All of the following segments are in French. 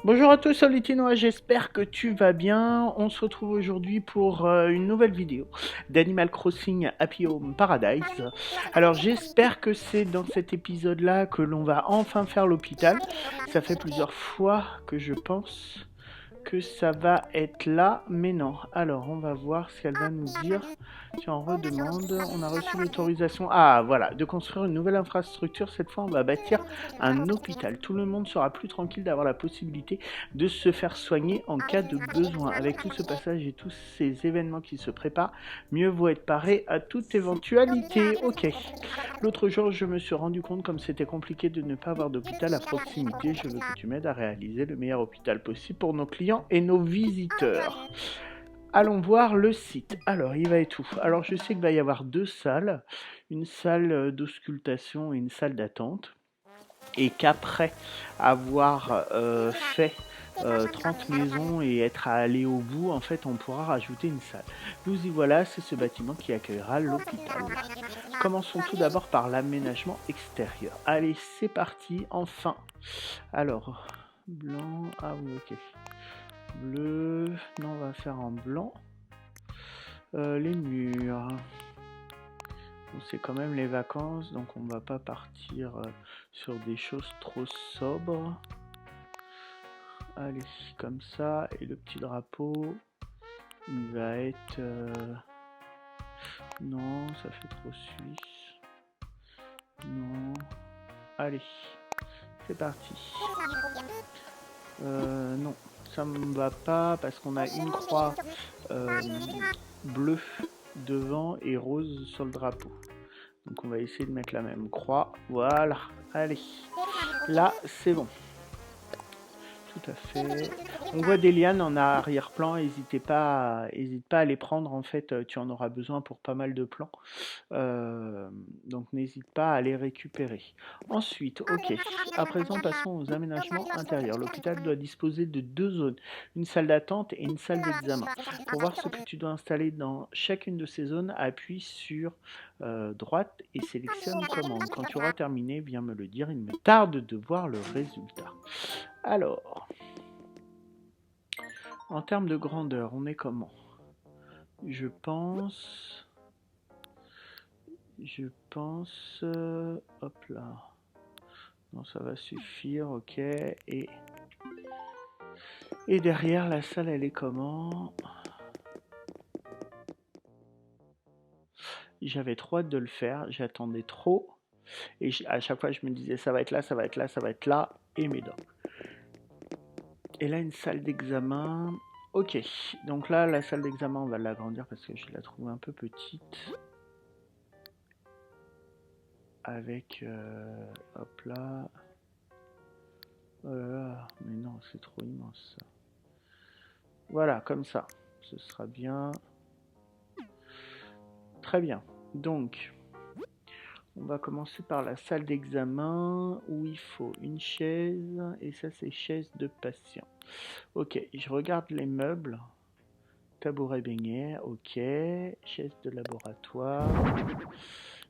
Bonjour à tous, salut Tinoa, j'espère que tu vas bien. On se retrouve aujourd'hui pour une nouvelle vidéo d'Animal Crossing Happy Home Paradise. Alors j'espère que c'est dans cet épisode-là que l'on va enfin faire l'hôpital. Ça fait plusieurs fois que je pense que ça va être là, mais non. Alors on va voir ce qu'elle va nous dire. Si on redemande, on a reçu l'autorisation, ah voilà, de construire une nouvelle infrastructure. Cette fois on va bâtir un hôpital. Tout le monde sera plus tranquille d'avoir la possibilité de se faire soigner en cas de besoin. Avec tout ce passage et tous ces événements qui se préparent, mieux vaut être paré à toute éventualité. Ok. L'autre jour, je me suis rendu compte comme c'était compliqué de ne pas avoir d'hôpital à proximité. Je veux que tu m'aides à réaliser le meilleur hôpital possible pour nos clients et nos visiteurs. Allons voir le site. Alors, il va être où? Alors, je sais qu'il va y avoir deux salles. Une salle d'auscultation et une salle d'attente. Et qu'après avoir fait 30 maisons et être allé au bout, en fait, on pourra rajouter une salle. Nous y voilà, c'est ce bâtiment qui accueillera l'hôpital. Commençons tout d'abord par l'aménagement extérieur. Allez, c'est parti, enfin. Alors, blanc, ah oui, ok. Bleu, non, on va faire en blanc. Les murs. Bon, c'est quand même les vacances, donc on va pas partir sur des choses trop sobres. Allez, comme ça, et le petit drapeau, il va être... Non, ça fait trop suisse. Non. Allez, c'est parti. Non, ça me va pas parce qu'on a une croix bleue devant et rose sur le drapeau. Donc on va essayer de mettre la même croix. Voilà, allez. Là, c'est bon. Tout à fait. On voit des lianes en arrière-plan, n'hésite pas à les prendre, en fait, tu en auras besoin pour pas mal de plans. Donc n'hésite pas à les récupérer. Ensuite, ok, à présent passons aux aménagements intérieurs. L'hôpital doit disposer de deux zones, une salle d'attente et une salle d'examen. Pour voir ce que tu dois installer dans chacune de ces zones, appuie sur droite et sélectionne commande. Quand tu auras terminé, viens me le dire, il me tarde de voir le résultat. Alors, en termes de grandeur, on est comment? Je pense, hop là, non ça va suffire, ok, et derrière la salle elle est comment? J'avais trop hâte de le faire, j'attendais trop, et à chaque fois je me disais ça va être là, ça va être là, ça va être là, et mes dents. Et là une salle d'examen, ok, donc là la salle d'examen on va l'agrandir parce que je la trouve un peu petite. Avec, hop là, oh là là, mais non, c'est trop immense ça. Voilà, comme ça, ce sera bien. Très bien, donc, on va commencer par la salle d'examen où il faut une chaise, et ça c'est chaise de patient. Ok, je regarde les meubles. Tabouret beignet, ok. Chaise de laboratoire.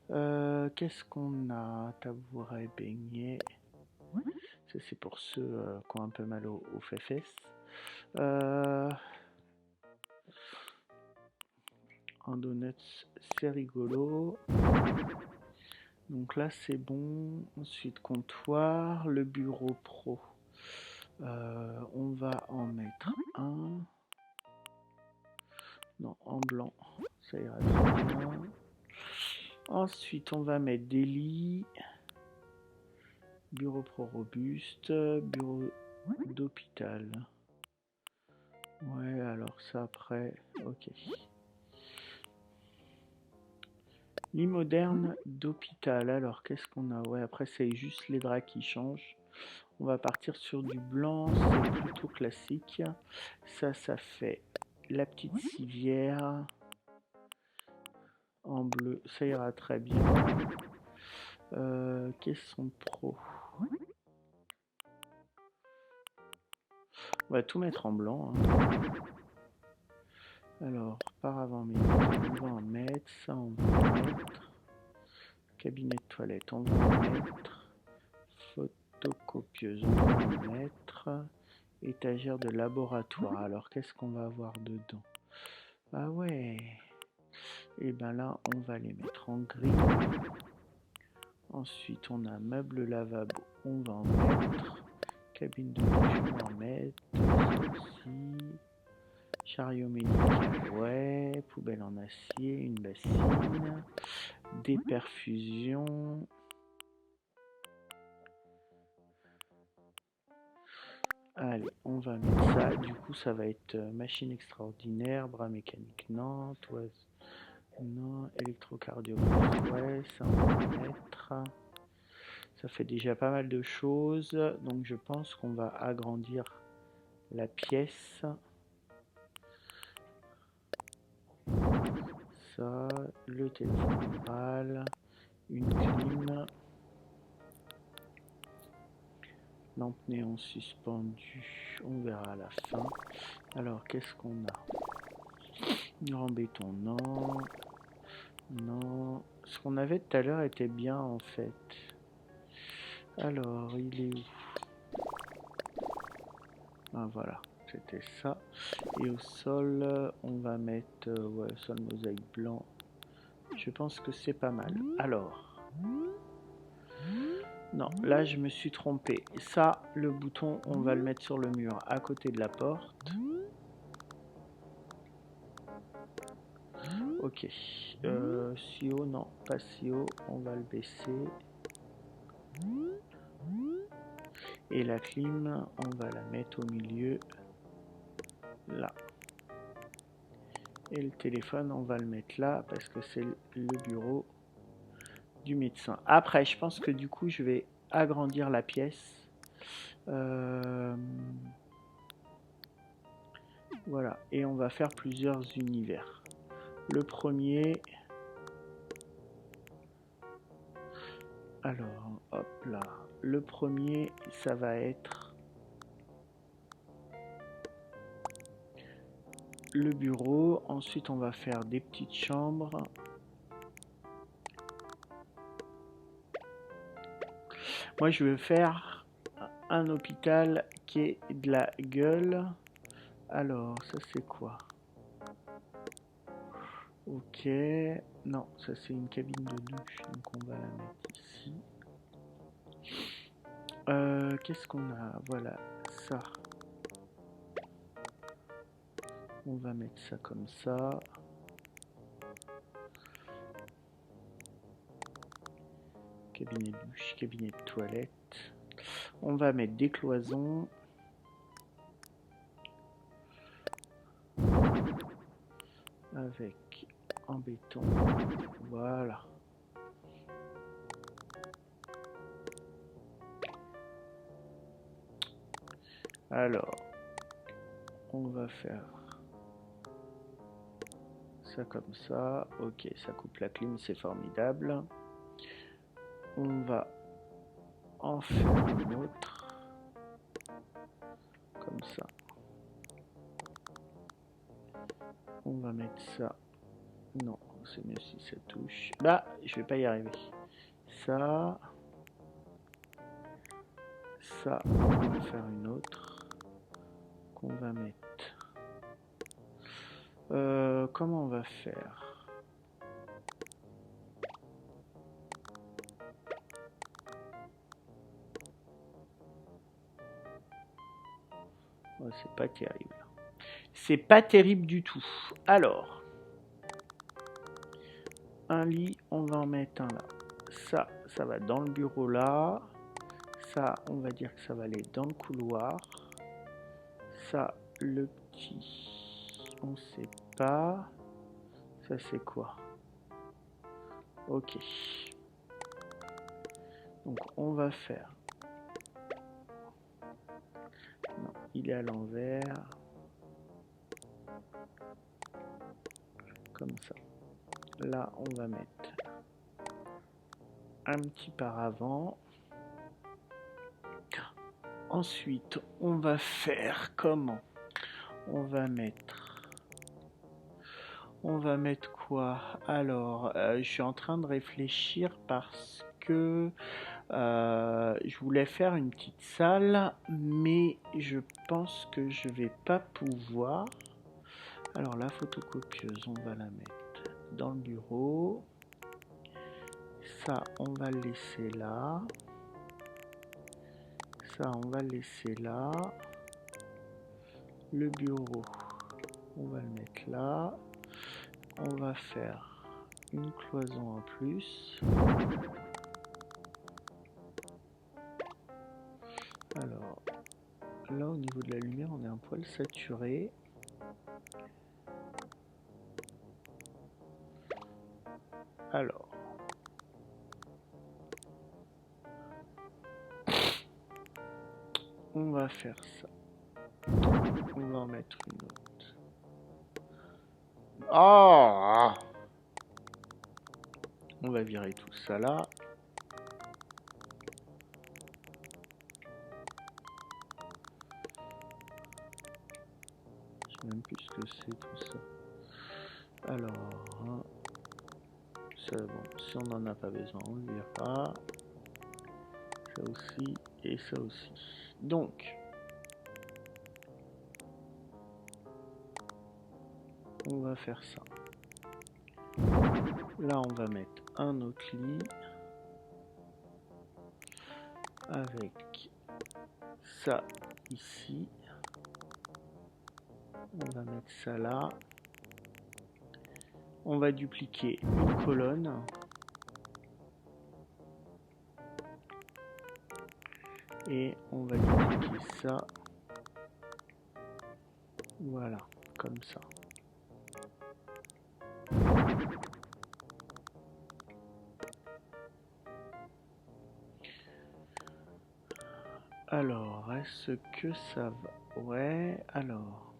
Qu'est-ce qu'on a? Tabouret beignet. Ça c'est pour ceux qui ont un peu mal aux fesses. Un donuts, c'est rigolo. Donc là c'est bon. Ensuite comptoir, le bureau pro. On va en mettre un. Non, en blanc, ça ira très bien. Ensuite on va mettre des lits. Bureau pro robuste, bureau d'hôpital. Ouais, alors ça après, ok. Lit moderne d'hôpital, alors qu'est-ce qu'on a? Ouais, après c'est juste les draps qui changent. On va partir sur du blanc, c'est plutôt classique. Ça fait la petite civière. En bleu, ça ira très bien. Caisson pro. On va tout mettre en blanc. Hein. Alors, paravent médical, on va en mettre. Ça, on va en mettre. Cabinet de toilette, on va en mettre. Photocopieuse, on va en mettre. Étagère de laboratoire. Alors, qu'est-ce qu'on va avoir dedans? Ah ouais. Et ben là, on va les mettre en gris. Ensuite, on a un meuble lavabo. On va en mettre. Cabine de douche, on va en mettre. Celle-ci. Chariot médical, ouais. Poubelle en acier, une bassine. Des perfusions. Allez, on va mettre ça. Du coup, ça va être machine extraordinaire, bras mécanique, non. Toise, non. Électrocardiographie, ouais. Ça, on va mettre. Ça fait déjà pas mal de choses. Donc, je pense qu'on va agrandir la pièce. Ça, le téléphone mural, une clim, lampe néon suspendue, on verra à la fin. Alors, qu'est-ce qu'on a? En béton, non. Non. Ce qu'on avait tout à l'heure était bien, en fait. Alors, il est où? Ah, voilà, c'était ça. Et au sol, on va mettre ouais, sol mosaïque blanc. Je pense que c'est pas mal. Alors... Non, là je me suis trompé. Ça, le bouton, on va le mettre sur le mur à côté de la porte. Ok. Si haut, non, pas si haut. On va le baisser. Et la clim, on va la mettre au milieu. Là. Et le téléphone, on va le mettre là parce que c'est le bureau du médecin. Après, je pense que du coup, je vais agrandir la pièce. Voilà. Et on va faire plusieurs univers. Le premier... Alors, hop là. Le premier, ça va être le bureau. Ensuite, on va faire des petites chambres. Moi, je veux faire un hôpital qui est de la gueule. Alors, ça c'est quoi? Ok. Non, ça c'est une cabine de douche. Donc, on va la mettre ici. Qu'est-ce qu'on a? Voilà, ça. On va mettre ça comme ça. Cabinet de douche, cabinet de toilette. On va mettre des cloisons. Avec en béton. Voilà. Alors, on va faire ça comme ça. Ok, ça coupe la clim, c'est formidable. On va en faire un autre. Comme ça. On va mettre ça. Non, c'est mieux si ça touche. Bah, je vais pas y arriver. Ça. Ça, on va en faire une autre. Qu'on va mettre. Comment on va faire? Oh, c'est pas terrible. C'est pas terrible du tout. Alors, un lit, on va en mettre un là. Ça va dans le bureau là. Ça, on va dire que ça va aller dans le couloir. Ça, le petit, on sait pas. Ça, c'est quoi? Ok. Donc, on va faire. Non, il est à l'envers. Comme ça. Là, on va mettre un petit paravent. Ensuite, on va faire comment? On va mettre quoi? Alors, je suis en train de réfléchir parce que Je voulais faire une petite salle, mais je pense que je vais pas pouvoir. Alors la photocopieuse, on va la mettre dans le bureau. Ça, on va le laisser là. Ça, on va le laisser là. Le bureau, on va le mettre là. On va faire une cloison en plus. Alors, là au niveau de la lumière, on est un poil saturé. Alors, on va faire ça. On va en mettre une autre. Oh! On va virer tout ça là. Je sais même plus ce que c'est tout ça. Alors, ça, bon, si on n'en a pas besoin, on ne le vire pas. Ça aussi et ça aussi. Donc, on va faire ça. Là, on va mettre un autre lit avec ça ici. On va mettre ça là. On va dupliquer une colonne. Et on va dupliquer ça. Voilà, comme ça. Alors, est-ce que ça va? Ouais, alors.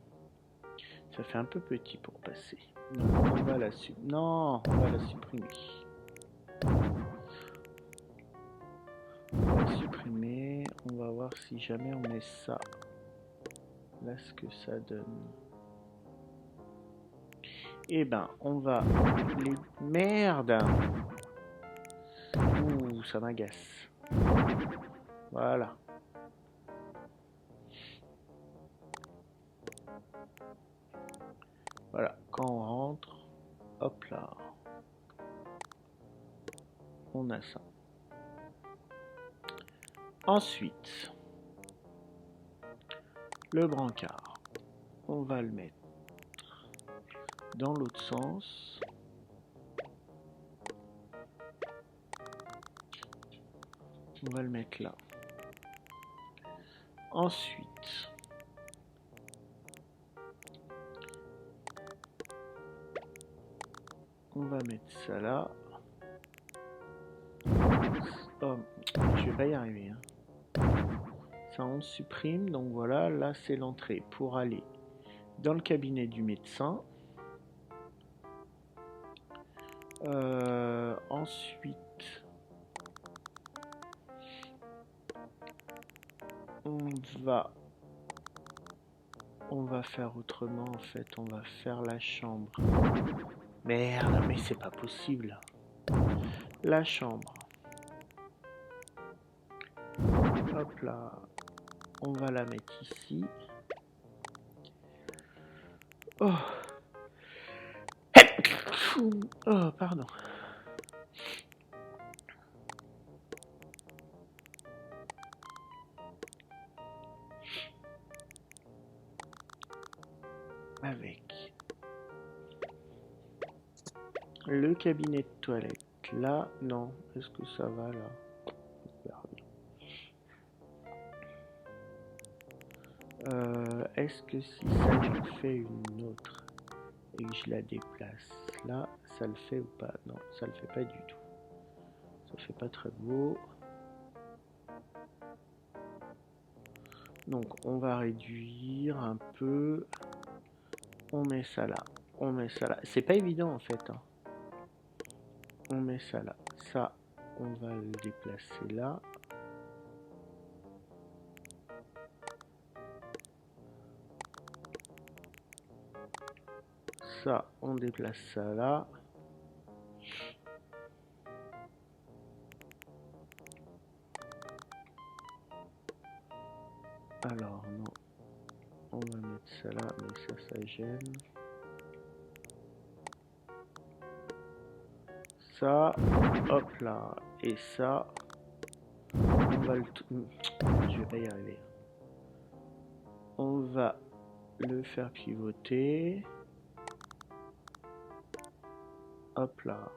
Ça fait un peu petit pour passer. Donc, on va la supprimer. Non, on va la supprimer. On va la supprimer. On va voir si jamais on met ça. Là, ce que ça donne. Eh ben, on va les... Merde! Ouh, ça m'agace. Voilà. Voilà, quand on rentre, hop là, on a ça. Ensuite, le brancard, on va le mettre dans l'autre sens. On va le mettre là. Ensuite, on va mettre ça là. Oh, je vais pas y arriver. Ça, on supprime. Donc voilà, là c'est l'entrée pour aller dans le cabinet du médecin. Ensuite, on va faire autrement en fait. On va faire la chambre. Merde, mais c'est pas possible. La chambre. Hop là. On va la mettre ici. Oh. Oh, pardon. Avec le cabinet de toilette. Là, non. Est-ce que ça va là? Est-ce que si ça j'en fais une autre et que je la déplace là, ça le fait ou pas? Non, ça le fait pas du tout. Ça fait pas très beau. Donc on va réduire un peu. On met ça là. On met ça là. C'est pas évident en fait. Hein. On met ça là. Ça, on va le déplacer là. Ça, on déplace ça là. Alors, non. On va mettre ça là, mais ça gêne. Ça, hop là. Et ça, on va le... Je vais pas y arriver. On va le faire pivoter. Hop là.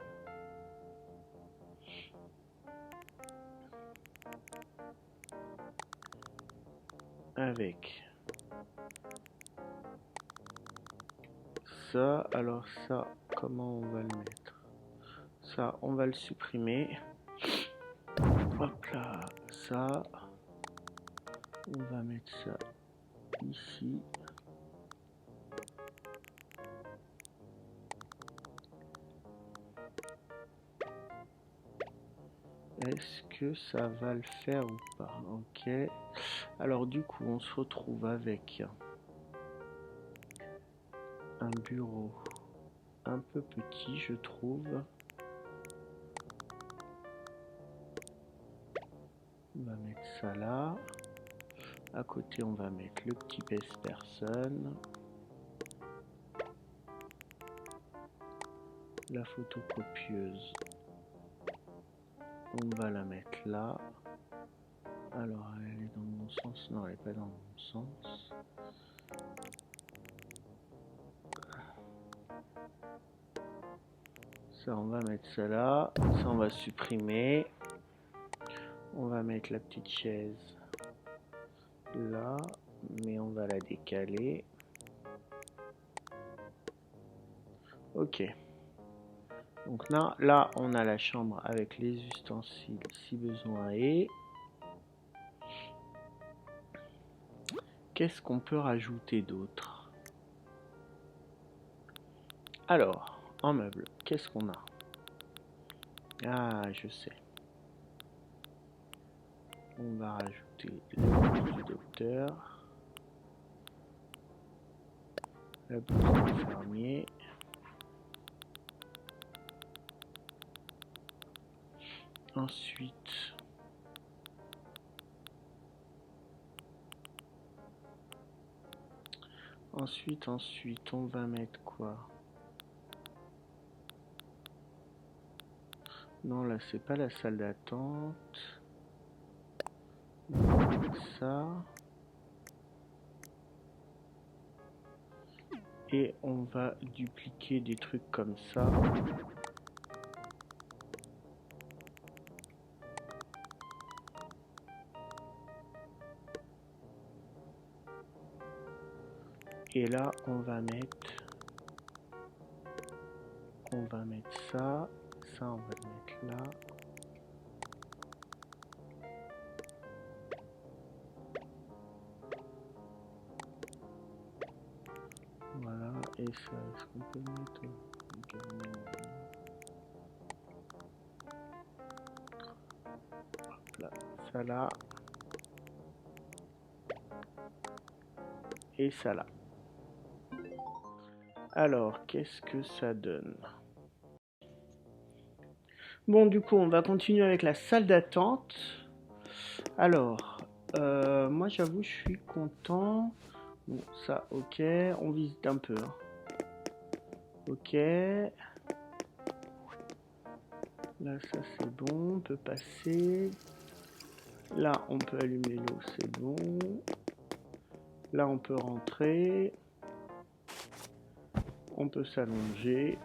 Avec ça, alors ça, comment on va le mettre? Ça, on va le supprimer. Hop là, ça. On va mettre ça ici. Est-ce que ça va le faire ou pas? Ok. Alors du coup, on se retrouve avec un bureau un peu petit, je trouve. On va mettre ça là. À côté, on va mettre le petit best personne. La photocopieuse, on va la mettre là. Alors, elle est dans le bon sens? Non, elle n'est pas dans le bon sens. Ça, on va mettre ça là. Ça, on va supprimer. On va mettre la petite chaise là, mais on va la décaler. Ok. Donc là, on a la chambre avec les ustensiles si besoin est. Qu'est-ce qu'on peut rajouter d'autre? Alors, en meuble, qu'est-ce qu'on a? Ah, je sais. On va rajouter la blouse du docteur, la blouse de l'infirmier. Ensuite, on va mettre quoi? Non, là, c'est pas la salle d'attente. Ça. Et on va dupliquer des trucs comme ça. Et là, on va mettre ça. Ça, on va le mettre là. Voilà, et ça, est-ce qu'on peut le mettre? Hop là, ça là. Et ça là. Alors, qu'est-ce que ça donne? Bon, du coup, on va continuer avec la salle d'attente. Alors, moi, j'avoue, je suis content. Bon, ça, ok. On visite un peu. Hein. Ok. Là, ça, c'est bon. On peut passer. Là, on peut allumer l'eau, c'est bon. Là, on peut rentrer. On peut s'allonger.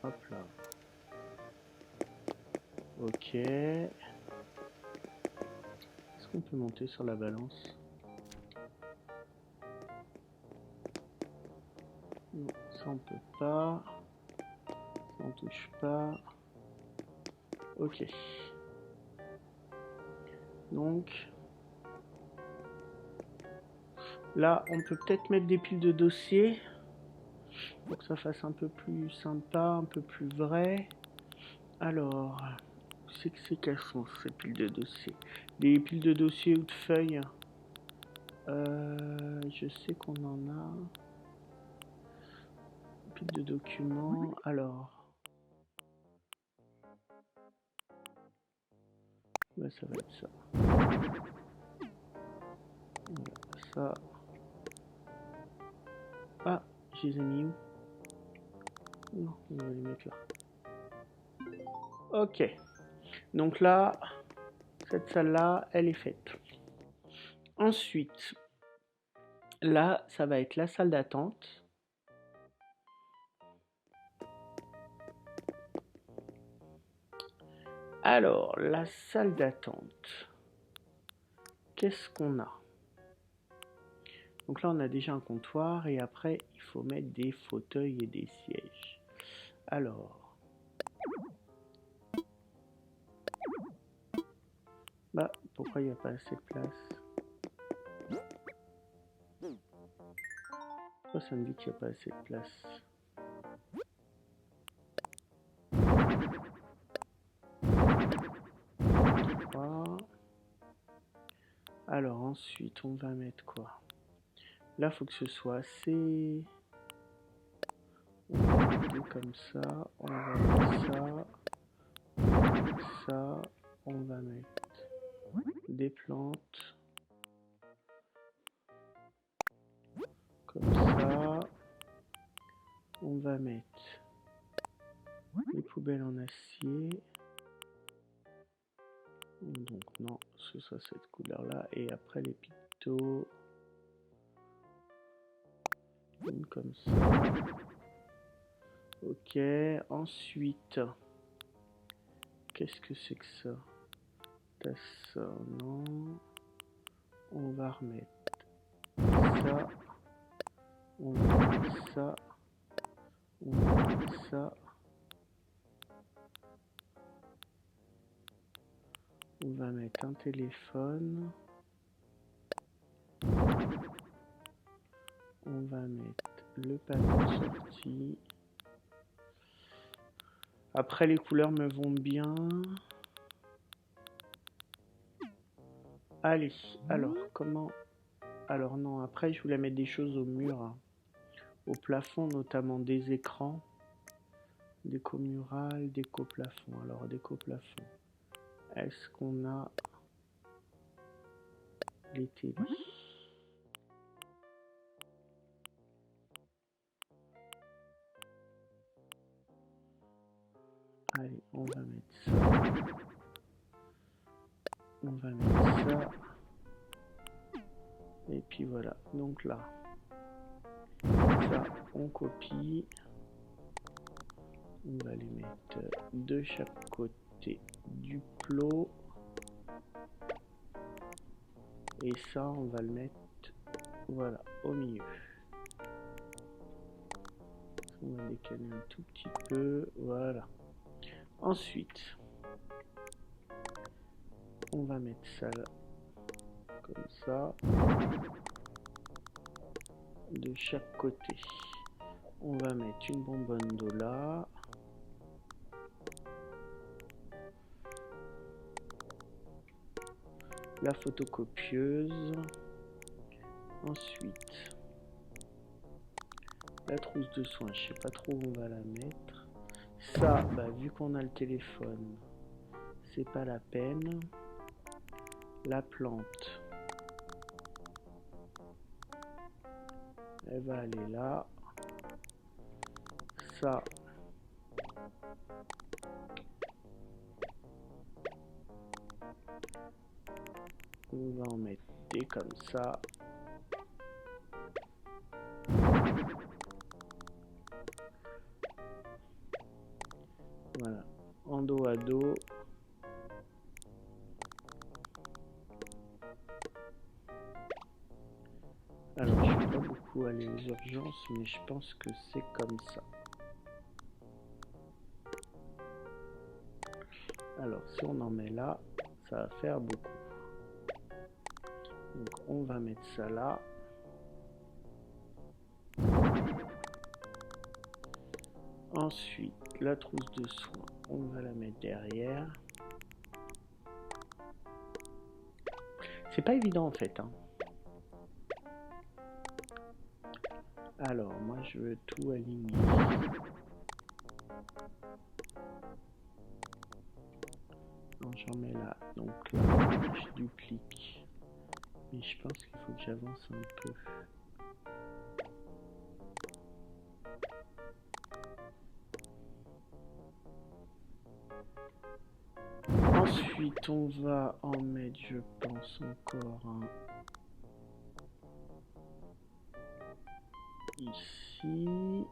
Hop là. Ok. Est-ce qu'on peut monter sur la balance? Non, ça on peut pas. Ça on touche pas. Ok. Donc là, on peut peut-être mettre des piles de dossiers pour que ça fasse un peu plus sympa, un peu plus vrai. Alors, quelles sont ces piles de dossiers? Des piles de dossiers ou de feuilles? Je sais qu'on en a. Pile de documents. Alors, Bah, ça va être ça. Voilà, ça. Ah, je les ai mis où? Non, on va les mettre là. Ok. Donc là, cette salle-là, elle est faite. Ensuite, là, ça va être la salle d'attente. Alors, la salle d'attente. Qu'est-ce qu'on a? Donc là, on a déjà un comptoir et après, il faut mettre des fauteuils et des sièges. Alors. Bah, pourquoi il n'y a pas assez de place? Pourquoi ça me dit qu'il n'y a pas assez de place? Alors ensuite, on va mettre quoi? Là, il faut que ce soit assez... On va mettre comme ça, on va mettre ça, on va mettre des plantes, comme ça, on va mettre les poubelles en acier, donc non, ce sera cette couleur là, et après les pictos, une comme ça, ok, ensuite, qu'est-ce que c'est que ça? T'as ça, non, on va remettre ça, on va mettre ça, on va mettre ça, on va mettre un téléphone, on va mettre le panneau de sortie. Après, les couleurs me vont bien. Allez, alors, comment... Alors non, après, je voulais mettre des choses au mur, hein. Au plafond, notamment des écrans. Déco murale, déco plafond. Alors, déco plafond. Est-ce qu'on a les télés? Allez, on va mettre ça. On va mettre ça. Et puis voilà. Donc là, ça, on copie. On va les mettre de chaque côté du plot. Et ça, on va le mettre, voilà, au milieu. On va décaler un tout petit peu, voilà. Ensuite, on va mettre ça là, comme ça, de chaque côté. On va mettre une bonbonne d'eau là. La photocopieuse. Ensuite, la trousse de soins, je sais pas trop où on va la mettre. Ça, bah, vu qu'on a le téléphone, c'est pas la peine. La plante, elle va aller là. Ça, on va en mettre des comme ça. Voilà, en dos à dos. Alors, je ne vais pas beaucoup aller aux urgences, mais je pense que c'est comme ça. Alors, si on en met là, ça va faire beaucoup. Donc, on va mettre ça là. Ensuite, la trousse de soins, on va la mettre derrière. C'est pas évident en fait, hein. Alors, moi je veux tout aligner. Non, j'en mets là. Donc là, je duplique. Mais je pense qu'il faut que j'avance un peu. Ensuite, on va en mettre, je pense, encore un ici.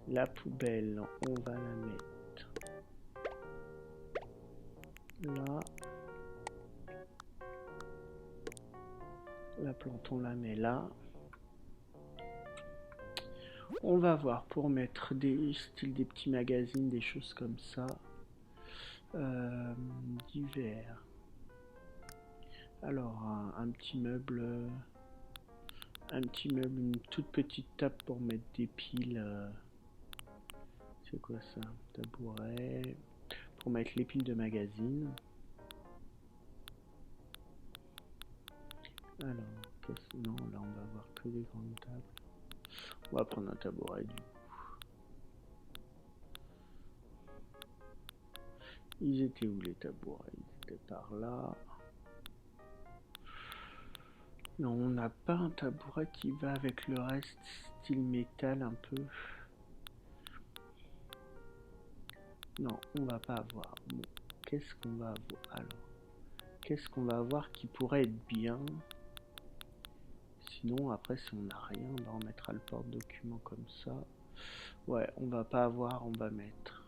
La poubelle, on va la mettre là. La plante, on la met là. On va voir pour mettre des petits magazines, des choses comme ça. Divers. Alors, un petit meuble, une toute petite table pour mettre des piles. C'est quoi ça? Tabouret. Pour mettre les piles de magazines. Alors, non, là on va avoir que des grandes tables. On va prendre un tabouret du coup. Ils étaient où les tabourets? Ils étaient par là. Non, on n'a pas un tabouret qui va avec le reste, style métal un peu. Non, on va pas avoir. Bon, qu'est-ce qu'on va avoir alors? Qu'est-ce qu'on va avoir qui pourrait être bien? Sinon, après, si on n'a rien, on mettra le porte-document comme ça. Ouais, on va pas avoir, on va mettre.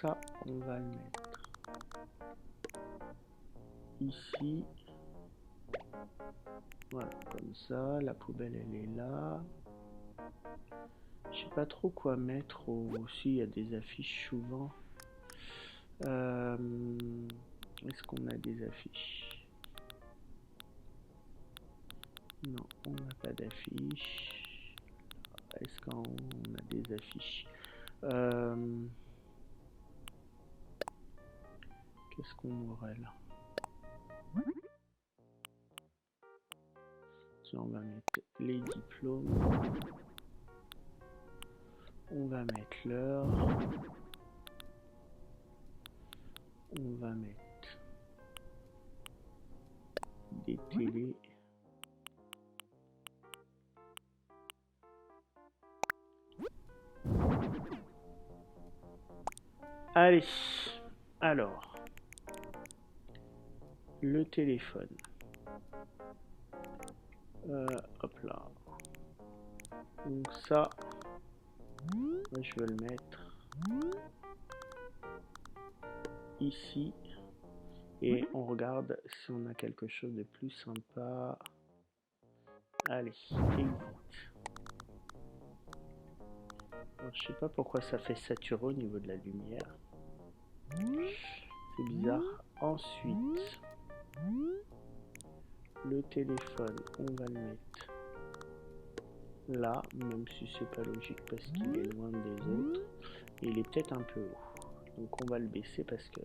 Ça, on va le mettre ici. Voilà, comme ça. La poubelle, elle est là. Je sais pas trop quoi mettre aussi. Il y a des affiches souvent. Est-ce qu'on a des affiches? Non, on n'a pas d'affiches. Est-ce qu'on a des affiches? Qu'est-ce qu'on aurait là? Tiens, on va mettre les diplômes. On va mettre l'heure. On va mettre des télés. Allez, alors, le téléphone. Hop là. Donc ça, moi je veux le mettre ici. Et on regarde si on a quelque chose de plus sympa. Allez, exit. Alors, je sais pas pourquoi ça fait saturé au niveau de la lumière. C'est bizarre. Ensuite, le téléphone, on va le mettre là, même si c'est pas logique parce qu'il est loin des autres. Et il est peut-être un peu haut. Donc on va le baisser parce que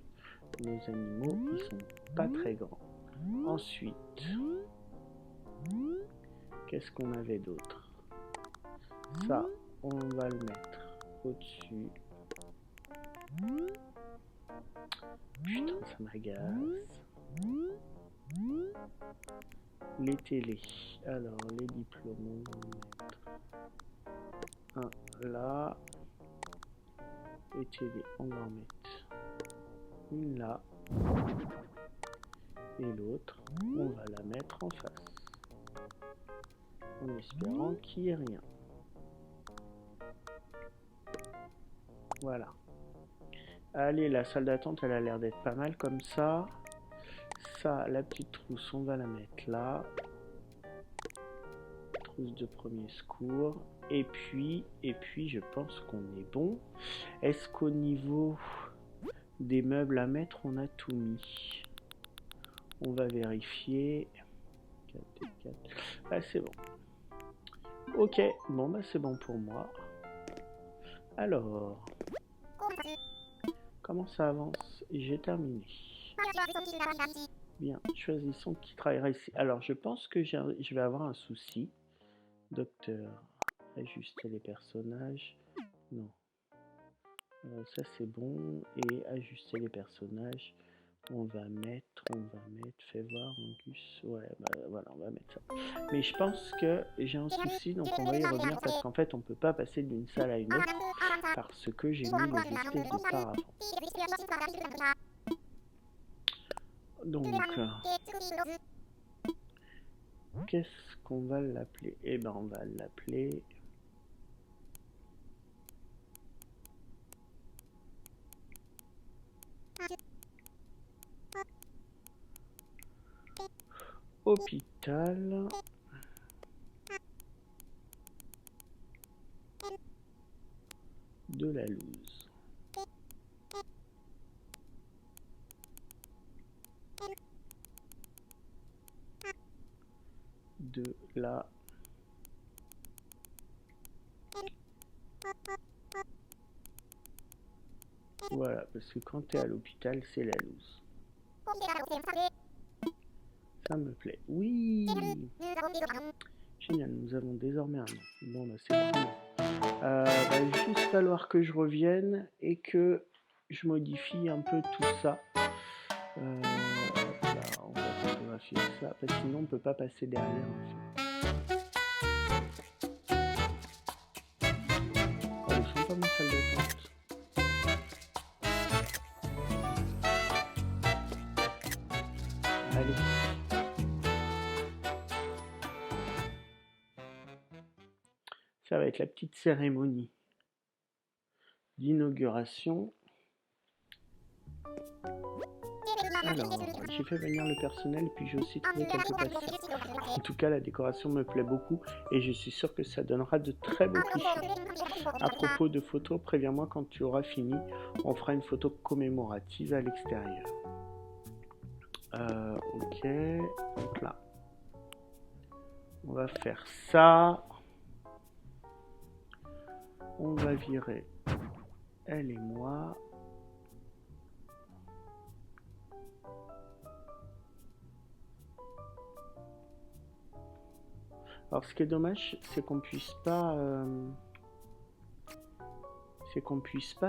nos animaux, ils sont pas très grands. Ensuite, qu'est-ce qu'on avait d'autre? Ça, on va le mettre au-dessus. Putain, ça m'agace. Les télés. Alors, les diplômes, on va mettre un là. Et télé, on va en mettre une là. Et l'autre, on va la mettre en face. En espérant qu'il n'y ait rien. Voilà. Allez, la salle d'attente, elle a l'air d'être pas mal comme ça. Ça, la petite trousse, on va la mettre là. Trousse de premier secours. Et puis, je pense qu'on est bon. Est-ce qu'au niveau des meubles à mettre, on a tout mis? On va vérifier. 4 et 4. Ah, c'est bon. Ok, bon, bah c'est bon pour moi. Alors, comment ça avance? J'ai terminé. Bien, choisissons qui travaillera ici. Alors, je pense que je vais avoir un souci. Docteur. Ajuster les personnages. Non. Ça c'est bon. Et ajuster les personnages. On va mettre, fais voir, Angus. Ouais, bah voilà, on va mettre ça. Mais je pense que j'ai un souci, donc on va y revenir parce qu'en fait, on peut pas passer d'une salle à une autre parce que j'ai mis les espèces de paravents. Donc, qu'est-ce qu'on va l'appeler? Eh ben, on va l'appeler... Hôpital de la Louse. De la... Voilà, parce que quand tu es à l'hôpital, c'est la Louse. Ça me plaît. Oui! Génial, nous avons désormais un nom. Bon, bah c'est cool. Va juste falloir que je revienne et que je modifie un peu tout ça. Là, on va photographier ça, parce que sinon on peut pas passer derrière en fait. Oh, ils sont pas ma salle d'attente. Allez. Ça va être la petite cérémonie d'inauguration. Alors, j'ai fait venir le personnel et puis j'ai aussi trouvé quelques patients. En tout cas, la décoration me plaît beaucoup et je suis sûr que ça donnera de très beaux clichés. À propos de photos, préviens-moi quand tu auras fini. On fera une photo commémorative à l'extérieur. Ok, donc là, on va faire ça. On va virer elle et moi. Alors ce qui est dommage, c'est qu'on puisse pas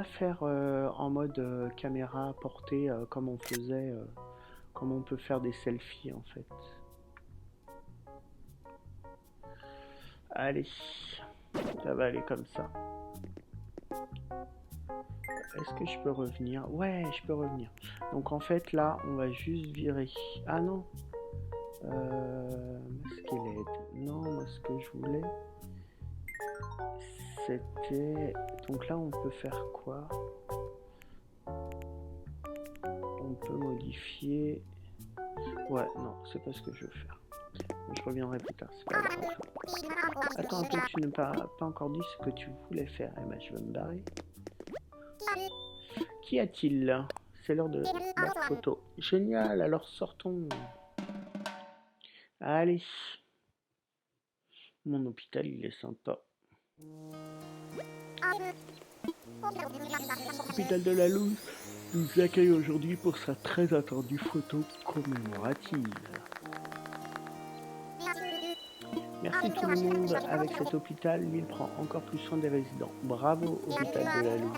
faire en mode caméra portée comme on faisait, comme on peut faire des selfies en fait. Allez, ça va aller comme ça. Est-ce que je peux revenir? Ouais, je peux revenir. Donc en fait là, on va juste virer. Ah non, squelette. Non, moi ce que je voulais, c'était... Donc là, on peut faire quoi? On peut modifier... Ouais, non, c'est pas ce que je veux faire. Je reviendrai plus tard, c'est pas grave. Attends un peu, tu n'as pas encore dit ce que tu voulais faire. Eh ben, je vais me barrer. Qu'y a-t-il? C'est l'heure de la photo. Génial, alors sortons. Allez. Mon hôpital, il est sympa. L'hôpital de la Louse nous accueille aujourd'hui pour sa très attendue photo commémorative. Merci tout le monde. Avec cet hôpital, l'île prend encore plus soin des résidents. Bravo, hôpital de la Louse.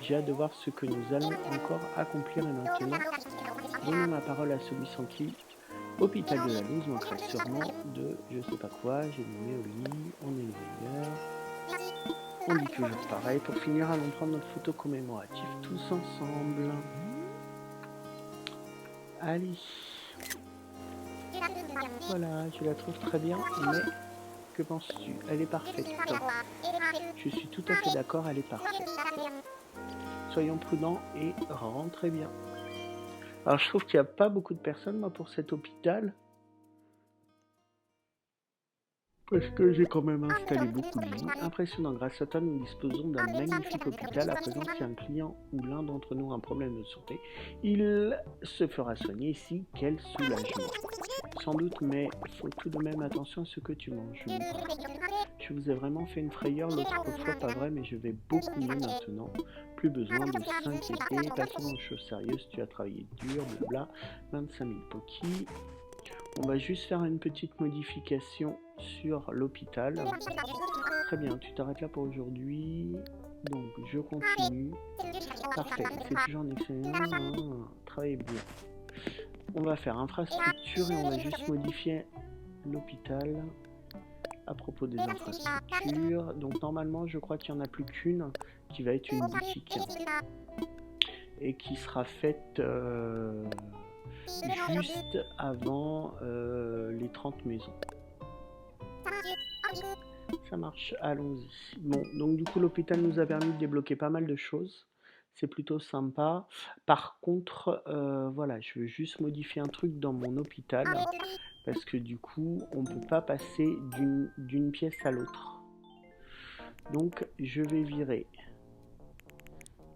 J'ai hâte de voir ce que nous allons encore accomplir et maintenant. Donnons ma parole à celui sans qui hôpital de la Louse manquera sûrement de je sais pas quoi. J'ai nommé au lit, on est le meilleur. On dit toujours pareil. Pour finir, allons prendre notre photo commémorative tous ensemble. Allez. Voilà, je la trouve très bien, mais que penses-tu? Elle est parfaite. Je suis tout à fait d'accord, elle est parfaite. Soyons prudents et rentrez bien. Alors je trouve qu'il n'y a pas beaucoup de personnes moi, pour cet hôpital. Parce que j'ai quand même installé beaucoup de lits. Impressionnant, grâce à toi, nous disposons d'un magnifique hôpital. À présent, si un client ou l'un d'entre nous a un problème de santé, il se fera soigner ici. Quel soulagement. Sans doute, mais faut tout de même attention à ce que tu manges. Je vous ai vraiment fait une frayeur l'autre fois, pas vrai, mais je vais beaucoup mieux maintenant. Plus besoin de s'inquiéter. Passons aux choses sérieuses. Tu as travaillé dur, blabla. 25 000 pokis. On va juste faire une petite modification sur l'hôpital. très bien, tu t'arrêtes là pour aujourd'hui. Donc, je continue. Parfait, c'est toujours un excellent. Travail bien. On va faire infrastructure et on va juste modifier l'hôpital à propos des infrastructures. Donc, normalement, je crois qu'il n'y en a plus qu'une qui va être une boutique et qui sera faite juste avant les 30 maisons. Ça marche, allons-y. Bon, donc du coup, l'hôpital nous a permis de débloquer pas mal de choses. C'est plutôt sympa. Par contre, voilà, je veux juste modifier un truc dans mon hôpital. Parce que du coup, on ne peut pas passer d'une pièce à l'autre. Donc, je vais virer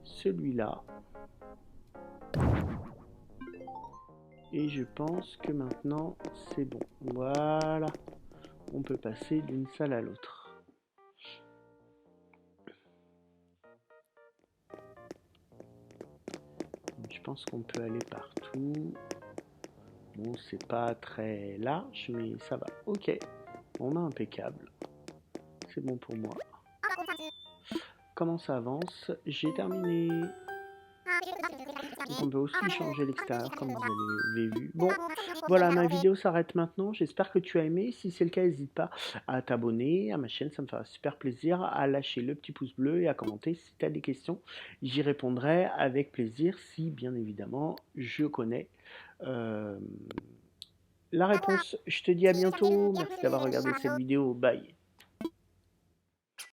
celui-là. Et je pense que maintenant, c'est bon. Voilà. On peut passer d'une salle à l'autre. Je pense qu'on peut aller partout. Bon, c'est pas très large, mais ça va. Ok. On a impeccable. C'est bon pour moi. Comment ça avance? J'ai terminé. Donc on peut aussi changer l'extérieur comme vous avez vu. Bon, voilà, ma vidéo s'arrête maintenant. J'espère que tu as aimé. Si c'est le cas, n'hésite pas à t'abonner à ma chaîne. Ça me fera super plaisir. À lâcher le petit pouce bleu et à commenter si tu as des questions. J'y répondrai avec plaisir si, bien évidemment, je connais la réponse. Je te dis à bientôt. Merci d'avoir regardé cette vidéo. Bye.